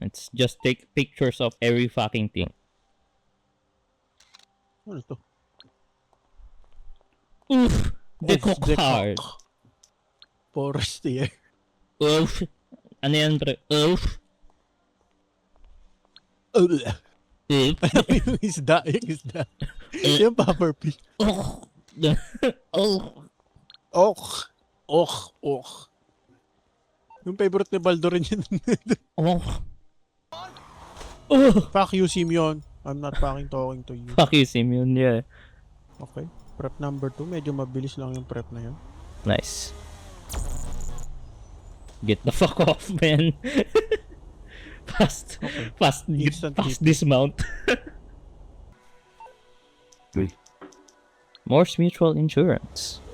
Let's just take pictures of every fucking thing. Ano to? Oof! The Oof, cock the hard. cock. Forestier. Oof! Ano yan, pre? Oof! Ugh. Oof! Yung isda. Yung puffer fish. Oh! Oh! Och. Yung favorite ni Baldo rin yun. Oh! Oh! Fuck you, Simeon. I'm not fucking talking to you. Fuck you, Simeon. Yeah. Okay. Prep number 2. Medyo mabilis lang yung prep na yun. Nice. Get the fuck off, man. Fast. Okay. Fast Instant dismount. Morse Mutual Insurance.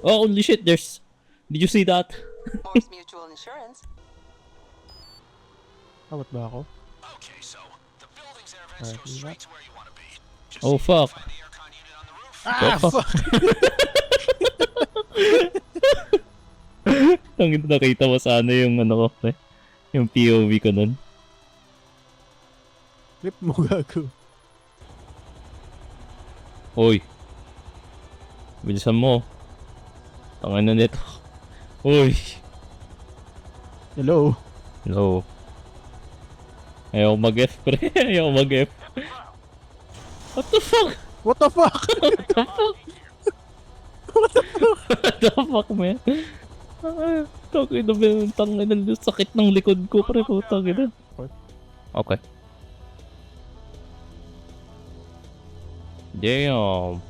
Oh, holy shit, there's... Did you see that? Morse Mutual Insurance. Awat ba ako? Okay, so the building's air vents go Alright, straight to where you want to be. Just Oh, fuck. find the aircon unit on the roof. Ah, fuck. fuck! Tangin, nakita mo sana yung ano ko, eh. Yung POV ko nun. Flip mo, gago. Hoy. Bilisan mo. Tangin na nito. Hoy. Hello? Hello. Ayaw mag-F, pre. Ayaw mag-F. What the fuck? What the fuck? What the fuck, man? Tangin na, man. Tangin na, sakit ng likod ko, pre. Tangin na. Okay. Damn.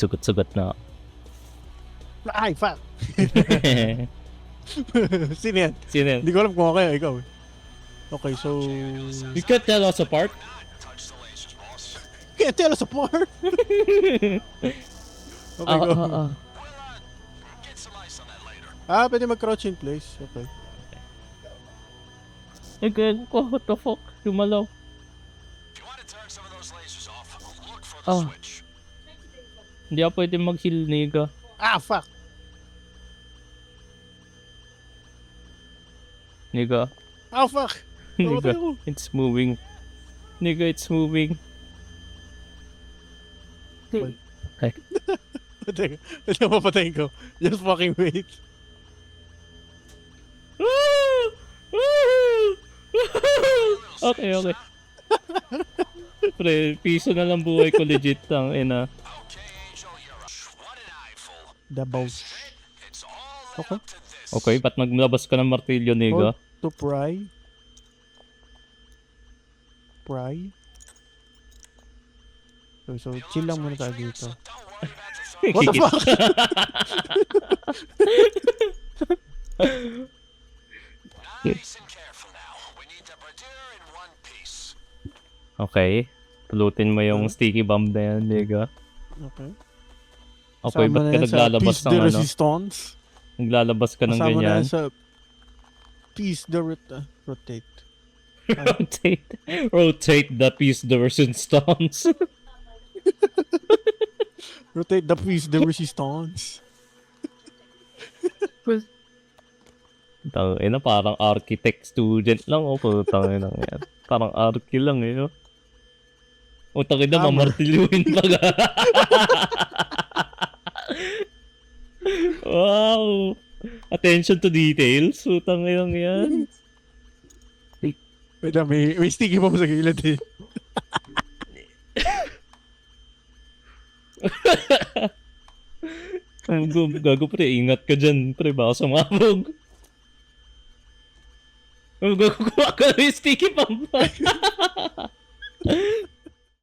Sugat-sugat na. Ay, fuck! Sino yan? Sino yan? Hindi ko alam kung okay, ikaw. Okay, so... You can't tell us apart? Touch the lasers, boss. Can't tell us apart! Okay, go. We'll, get some ice on that later. Pwede mag-crouch in place. Okay. Again, what the fuck? Lumalaw. If you want to turn some of those lasers off, look for the Oh. switch. Hindi ako pwede mag-heal, nigga. Ah, fuck! Nigga. Ah, fuck! Nigga. Namatay ako. It's moving. Nigga, it's moving. Wait. Okay. Teka, teka, mapatayin ko. Just fucking wait. Okay. Pre, piso na lang buhay ko legit tang ina. Okay, Angel, you're a what an eyeful. Dabaw. It's all Okay. up to this. Okay, ba't naglabas ka ng martilyo, nigga? Hold to pry. Pry. So chill lang muna tayo dito. So don't worry about the throwing. What the fuck? Nice and careful now. We need the bradir in one piece. Okay. Pulutin mo yung sticky bomb na yan, nigga. Okay. Okay, ba't ka naglalabas piece ng de ano? resistance. Naglalabas ka ng Kasama na ganyan? yan sa piece de rotate. Rotate the piece de resistance. Rotate the piece de resistance. Tangina, parang architect student lang, oh. Tangina yan. Parang archi lang, eh, oh. O, tangina, Hammer. mamartilyuhin pa ka. Wow! Attention to details. So, tangina yan. Wait, may sticky bomb sa gilid eh. Gago, pre, ingat ka dyan, pre, baka sumabog. Gago, kuha ka ng sticky bomb.